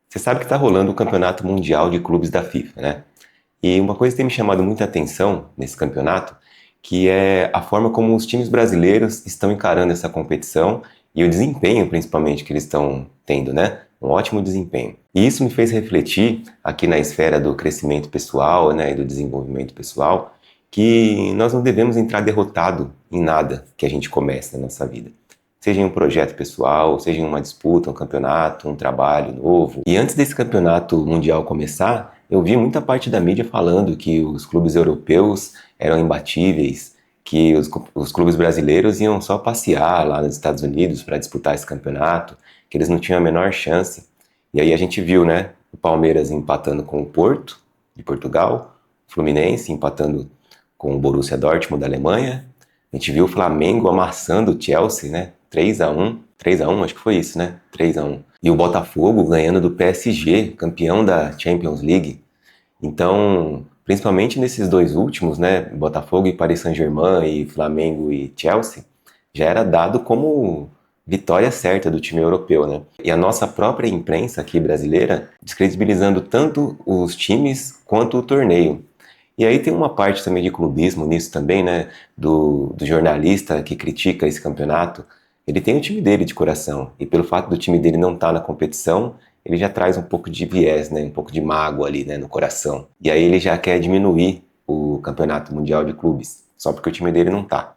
Você sabe que está rolando o Campeonato Mundial de Clubes da FIFA, né? E uma coisa que tem me chamado muita atenção nesse campeonato, que é a forma como os times brasileiros estão encarando essa competição e o desempenho, principalmente, que eles estão tendo, né? Um ótimo desempenho. E isso me fez refletir aqui na esfera do crescimento pessoal, né, e do desenvolvimento pessoal, que nós não devemos entrar derrotado em nada que a gente comece na nossa vida. Seja em um projeto pessoal, seja em uma disputa, um campeonato, um trabalho novo. E antes desse campeonato mundial começar, eu vi muita parte da mídia falando que os clubes europeus eram imbatíveis, que os clubes brasileiros iam só passear lá nos Estados Unidos para disputar esse campeonato, que eles não tinham a menor chance. E aí a gente viu, né, o Palmeiras empatando com o Porto, de Portugal, o Fluminense empatando com o Borussia Dortmund da Alemanha. A gente viu o Flamengo amassando o Chelsea, né? 3-1, 3-1, acho que foi isso, né? 3-1. E o Botafogo ganhando do PSG, campeão da Champions League. Então, principalmente nesses dois últimos, né? Botafogo e Paris Saint-Germain e Flamengo e Chelsea, já era dado como vitória certa do time europeu, né? E a nossa própria imprensa aqui brasileira descredibilizando tanto os times quanto o torneio. E aí tem uma parte também de clubismo nisso também, né? Do jornalista que critica esse campeonato. Ele tem o time dele de coração. E pelo fato do time dele não estar na competição, ele já traz um pouco de viés, né? Um pouco de mágoa ali, né? No coração. E aí ele já quer diminuir o campeonato mundial de clubes, só porque o time dele não tá.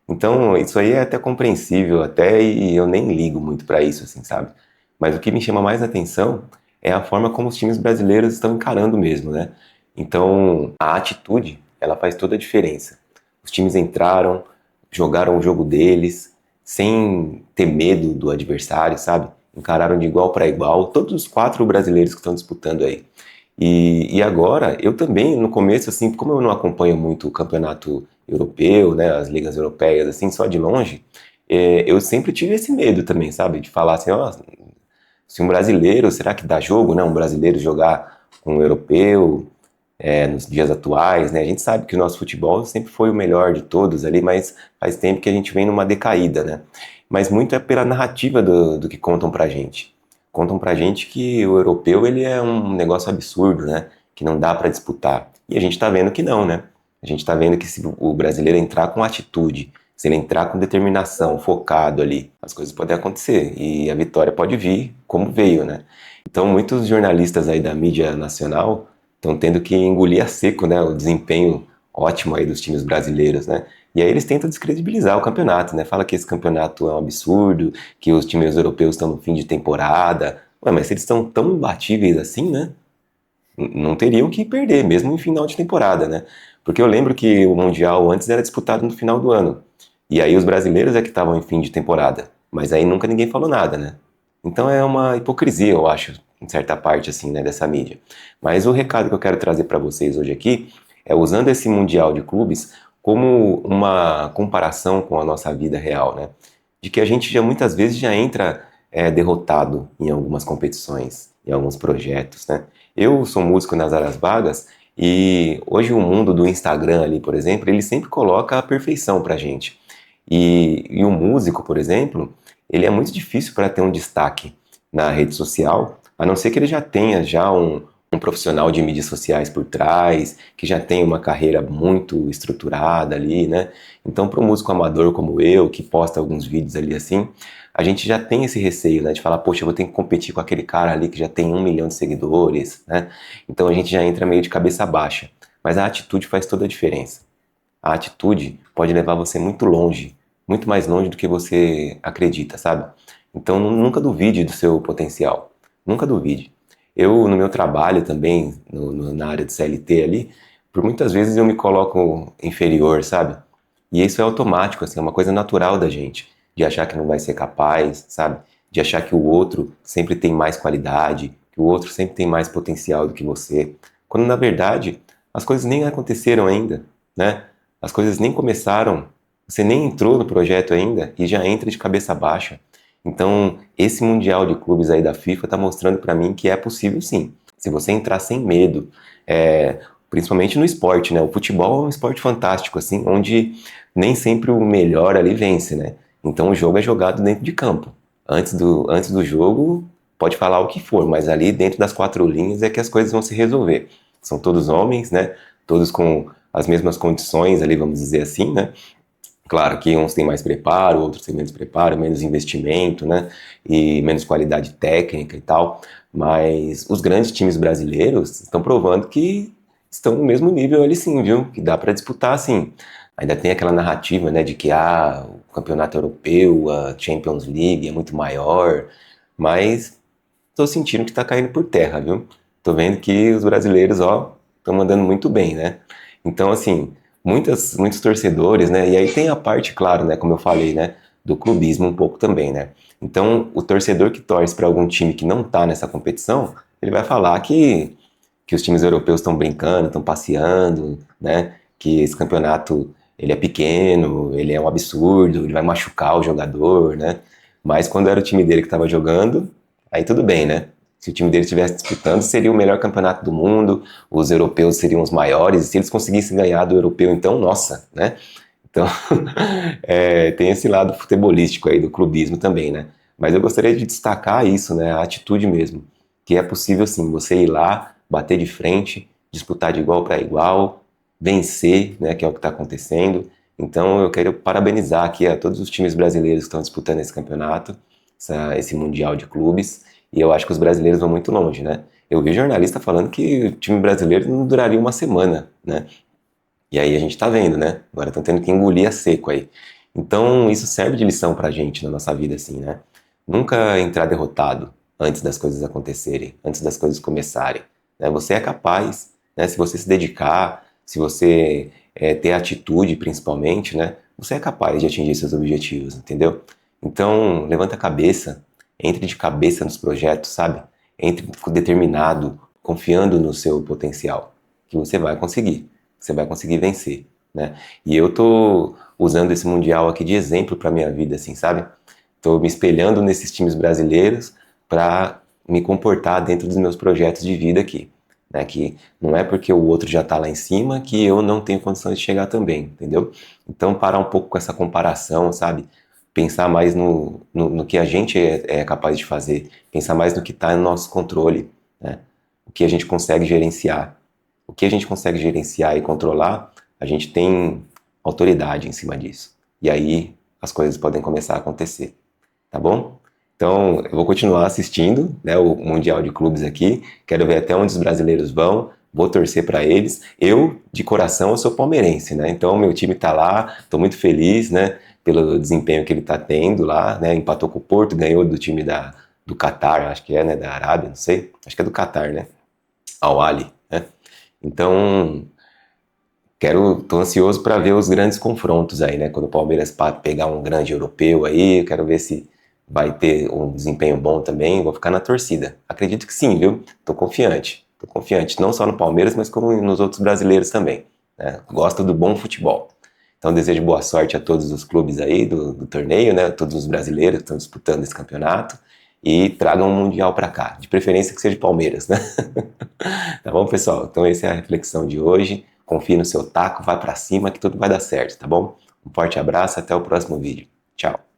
Então isso aí é até compreensível, até, e eu nem ligo muito pra isso, assim, sabe? Mas o que me chama mais atenção é a forma como os times brasileiros estão encarando mesmo, né? Então, a atitude, ela faz toda a diferença. Os times entraram, jogaram o jogo deles, sem ter medo do adversário, sabe? Encararam de igual para igual, todos os quatro brasileiros que estão disputando aí. E agora, eu também, no começo, assim, como eu não acompanho muito o campeonato europeu, né, as ligas europeias, assim, só de longe, eu sempre tive esse medo também, sabe? De falar assim, ó, se um brasileiro, será que dá jogo, né? Um brasileiro jogar com um europeu, nos dias atuais, né? A gente sabe que o nosso futebol sempre foi o melhor de todos ali, mas faz tempo que a gente vem numa decaída, né? Mas muito é pela narrativa do que contam pra gente. Contam pra gente que o europeu ele é um negócio absurdo, né? Que não dá pra disputar. E a gente tá vendo que não, né? A gente tá vendo que se o brasileiro entrar com atitude, se ele entrar com determinação, focado ali, as coisas podem acontecer e a vitória pode vir como veio, né? Então muitos jornalistas aí da mídia nacional estão tendo que engolir a seco, né, o desempenho ótimo aí dos times brasileiros, né? E aí eles tentam descredibilizar o campeonato, né? Fala que esse campeonato é um absurdo, que os times europeus estão no fim de temporada. Ué, mas se eles estão tão imbatíveis assim, né? Não teriam que perder, mesmo em final de temporada, né? Porque eu lembro que o Mundial antes era disputado no final do ano. E aí os brasileiros é que estavam em fim de temporada. Mas aí nunca ninguém falou nada, né? Então é uma hipocrisia, eu acho, em certa parte, assim, né, dessa mídia. Mas o recado que eu quero trazer para vocês hoje aqui é usando esse Mundial de Clubes como uma comparação com a nossa vida real, né? De que a gente já muitas vezes já entra derrotado em algumas competições, em alguns projetos, né? Eu sou músico nas áreas vagas e hoje o mundo do Instagram ali, por exemplo, ele sempre coloca a perfeição pra gente. E o músico, por exemplo, ele é muito difícil para ter um destaque na rede social, a não ser que ele já tenha já um profissional de mídias sociais por trás, que já tenha uma carreira muito estruturada ali, né? Então, para um músico amador como eu, que posta alguns vídeos ali assim, a gente já tem esse receio, né? De falar, poxa, eu vou ter que competir com aquele cara ali que já tem 1 milhão de seguidores, né? Então a gente já entra meio de cabeça baixa. Mas a atitude faz toda a diferença. A atitude pode levar você muito longe, muito mais longe do que você acredita, sabe? Então nunca duvide do seu potencial, nunca duvide. Eu, no meu trabalho também, na área de CLT ali, por muitas vezes eu me coloco inferior, sabe? E isso é automático, assim, é uma coisa natural da gente, de achar que não vai ser capaz, sabe? De achar que o outro sempre tem mais qualidade, que o outro sempre tem mais potencial do que você, quando na verdade as coisas nem aconteceram ainda, né? As coisas nem começaram, você nem entrou no projeto ainda e já entra de cabeça baixa. Então, esse Mundial de Clubes aí da FIFA está mostrando para mim que é possível sim. Se você entrar sem medo, principalmente no esporte, né? O futebol é um esporte fantástico, assim, onde nem sempre o melhor ali vence, né? Então o jogo é jogado dentro de campo. Antes do jogo, pode falar o que for, mas ali dentro das quatro linhas é que as coisas vão se resolver. São todos homens, né? Todos com as mesmas condições ali, vamos dizer assim, né? Claro que uns têm mais preparo, outros têm menos preparo, menos investimento, né? E menos qualidade técnica e tal. Mas os grandes times brasileiros estão provando que estão no mesmo nível ali sim, viu? Que dá para disputar sim. Ainda tem aquela narrativa, né, de que o campeonato europeu, a Champions League é muito maior, mas tô sentindo que tá caindo por terra, viu? Tô vendo que os brasileiros, ó, estão mandando muito bem, né? Então, assim, muitos torcedores, né? E aí tem a parte, claro, né, como eu falei, né, do clubismo um pouco também, né? Então, o torcedor que torce para algum time que não tá nessa competição, ele vai falar que os times europeus estão brincando, estão passeando, né? Que esse campeonato ele é pequeno, ele é um absurdo, ele vai machucar o jogador, né? Mas quando era o time dele que estava jogando, aí tudo bem, né? Se o time dele estivesse disputando, seria o melhor campeonato do mundo, os europeus seriam os maiores, e se eles conseguissem ganhar do europeu, então, nossa, né? Então, tem esse lado futebolístico aí do clubismo também, né? Mas eu gostaria de destacar isso, né? A atitude mesmo, que é possível sim, você ir lá, bater de frente, disputar de igual para igual, vencer, né? Que é o que está acontecendo. Então, eu quero parabenizar aqui a todos os times brasileiros que estão disputando esse campeonato, esse Mundial de Clubes, e eu acho que os brasileiros vão muito longe, né? Eu vi jornalista falando que o time brasileiro não duraria uma semana, né? E aí a gente tá vendo, né? Agora estão tendo que engolir a seco aí. Então isso serve de lição pra gente na nossa vida, assim, né? Nunca entrar derrotado antes das coisas acontecerem, antes das coisas começarem, né? Você é capaz, né? Se você se dedicar, se você ter atitude, principalmente, né? Você é capaz de atingir seus objetivos, entendeu? Então levanta a cabeça, entre de cabeça nos projetos, sabe? Entre determinado, confiando no seu potencial, que você vai conseguir vencer, né? E eu tô usando esse mundial aqui de exemplo para minha vida, assim, sabe? Tô me espelhando nesses times brasileiros para me comportar dentro dos meus projetos de vida aqui, né? Que não é porque o outro já tá lá em cima que eu não tenho condições de chegar também, entendeu? Então parar um pouco com essa comparação, sabe? Pensar mais no que a gente é capaz de fazer, pensar mais no que está no nosso controle, né? O que a gente consegue gerenciar. O que a gente consegue gerenciar e controlar, a gente tem autoridade em cima disso. E aí as coisas podem começar a acontecer, tá bom? Então eu vou continuar assistindo, né, o Mundial de Clubes aqui, quero ver até onde os brasileiros vão, vou torcer para eles. Eu, de coração, eu sou palmeirense, né? Então meu time tá lá, estou muito feliz, né, pelo desempenho que ele tá tendo lá, né? Empatou com o Porto, ganhou do time do Catar, acho que é, né, da Arábia, não sei, acho que é do Catar, né? Al Ahly, né? Então, tô ansioso para ver os grandes confrontos aí, né? Quando o Palmeiras pegar um grande europeu aí, eu quero ver se vai ter um desempenho bom também. Vou ficar na torcida. Acredito que sim, viu? Tô confiante. Tô confiante, não só no Palmeiras, mas como nos outros brasileiros também, né? Gosto do bom futebol. Então, desejo boa sorte a todos os clubes aí do torneio, né? Todos os brasileiros que estão disputando esse campeonato. E tragam um Mundial para cá. De preferência que seja de Palmeiras, né? Tá bom, pessoal? Então, essa é a reflexão de hoje. Confie no seu taco, vai para cima que tudo vai dar certo, tá bom? Um forte abraço, até o próximo vídeo. Tchau!